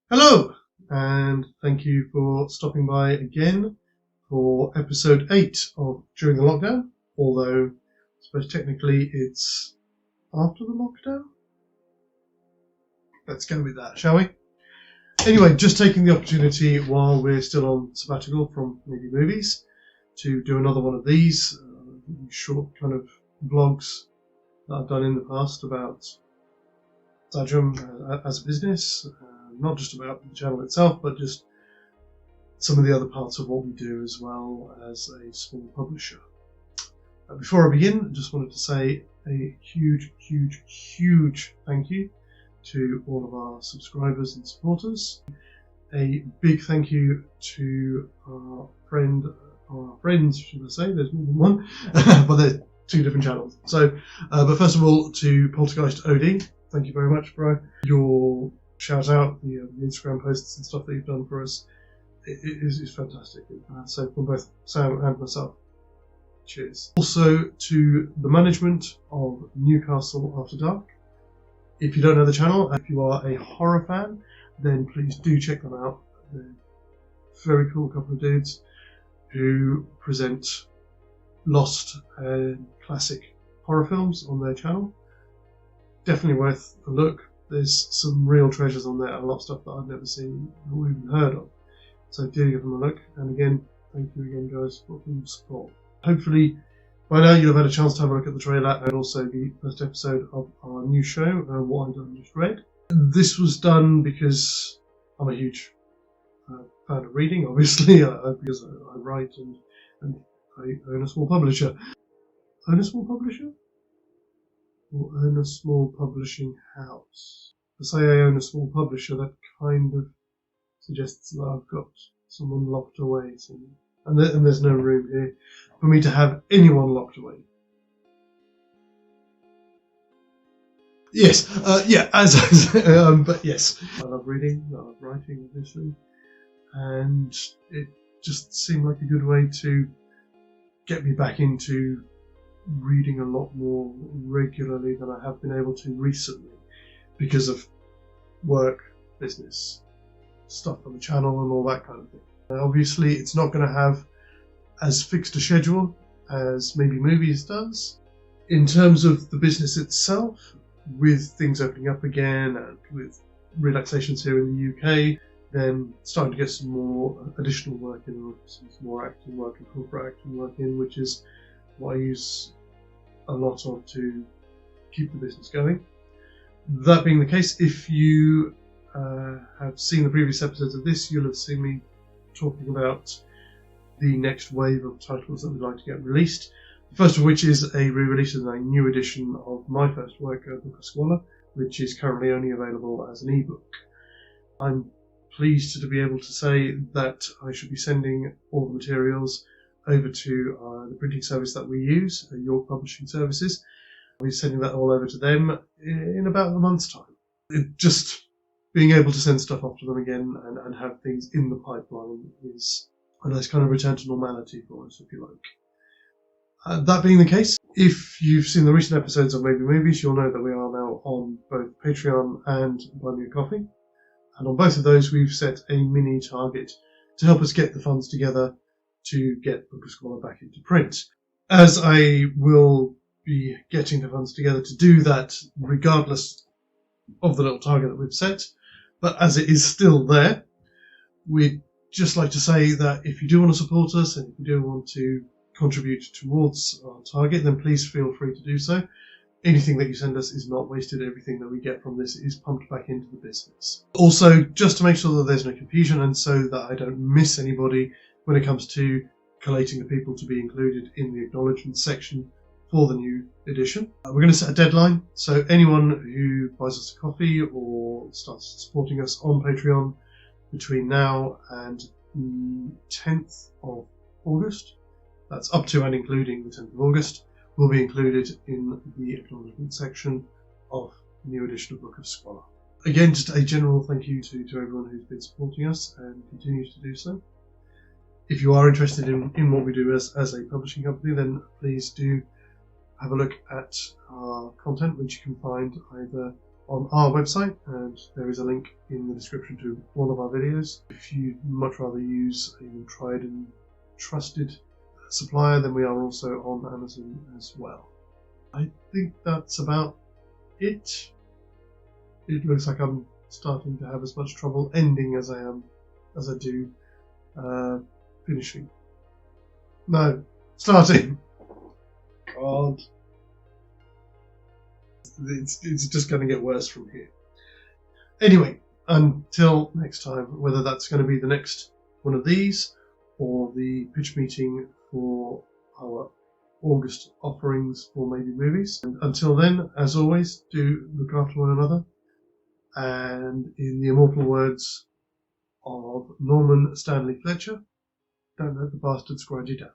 Hello, and thank you for stopping by again for episode 8 of During the Lockdown, although I suppose technically it's after the lockdown. Let's go with that, shall we? Anyway, just taking the opportunity while we're still on sabbatical from maybe movies to do another one of these short kind of vlogs that I've done in the past about XAdrum as a business. Not just about the channel itself, but just some of the other parts of what we do as well as a small publisher. Before I begin, I just wanted to say a huge thank you to all of our subscribers and supporters. A big thank you to our friends, should I say, there's more than one, but they're two different channels. So, but first of all, to Poltergeist OD, thank you very much for your shout out, the Instagram posts and stuff that you've done for us. It is fantastic. So from both Sam and myself, cheers. Also to the management of Newcastle After Dark. If you don't know the channel, if you are a horror fan, then please do check them out. They're a very cool couple of dudes who present lost and classic horror films on their channel. Definitely worth a look. There's some real treasures on there, a lot of stuff that I've never seen or even heard of. So do give them a look. And again, thank you again, guys, for your support. Hopefully, by now you'll have had a chance to have a look at the trailer and also the first episode of our new show, What I Just Read. This was done because I'm a huge fan of reading, obviously, because I write and I own a small publisher. Own a small publisher? Or own a small publishing house. To say I own a small publisher, that kind of suggests that I've got someone locked away somewhere. And there's no room here for me to have anyone locked away. Yes, yeah, as I say, but yes. I love reading, I love writing, obviously. And it just seemed like a good way to get me back into reading a lot more regularly than I have been able to recently because of work, business, stuff on the channel and all that kind of thing. Obviously it's not going to have as fixed a schedule as maybe movies does. In terms of the business itself, with things opening up again and with relaxations here in the UK, then starting to get some more additional work in, some more acting work and corporate acting work in, which is what I use a lot of to keep the business going. That being the case, if you have seen the previous episodes of this, you'll have seen me talking about the next wave of titles that we'd like to get released. The first of which is a re-release of a new edition of my first work, Book of Squalor, which is currently only available as an ebook. I'm pleased to be able to say that I should be sending all the materials over to the printing service that we use, York Publishing Services. We're sending that all over to them in about a month's time. Just being able to send stuff off to them again and have things in the pipeline is a nice kind of return to normality for us, if you like. That being the case, if you've seen the recent episodes of Maybe Movies, you'll know that we are now on both Patreon and Buy Me a Coffee. And on both of those, we've set a mini target to help us get the funds together to get Book of Squalor back into print. As I will be getting the funds together to do that regardless of the little target that we've set, but as it is still there, we'd just like to say that if you do want to support us and if you do want to contribute towards our target, then please feel free to do so. Anything that you send us is not wasted. Everything that we get from this is pumped back into the business. Also, just to make sure that there's no confusion and so that I don't miss anybody when it comes to collating the people to be included in the acknowledgement section for the new edition. We're going to set a deadline, so anyone who buys us a coffee or starts supporting us on Patreon between now and the 10th of August, that's up to and including the 10th of August, will be included in the acknowledgement section of the new edition of Book of Squalor. Again, just a general thank you to everyone who's been supporting us and continues to do so. If you are interested in what we do as a publishing company, then please do have a look at our content, which you can find either on our website, and there is a link in the description to all of our videos. If you'd much rather use a tried and trusted supplier, then we are also on Amazon as well. I think that's about it. It looks like I'm starting to have as much trouble ending as I do finishing. No, starting. God. It's just going to get worse from here. Anyway, until next time, whether that's going to be the next one of these or the pitch meeting for our August offerings for maybe movies. And until then, as always, do look after one another. And in the immortal words of Norman Stanley Fletcher, don't let the bastards grind you down.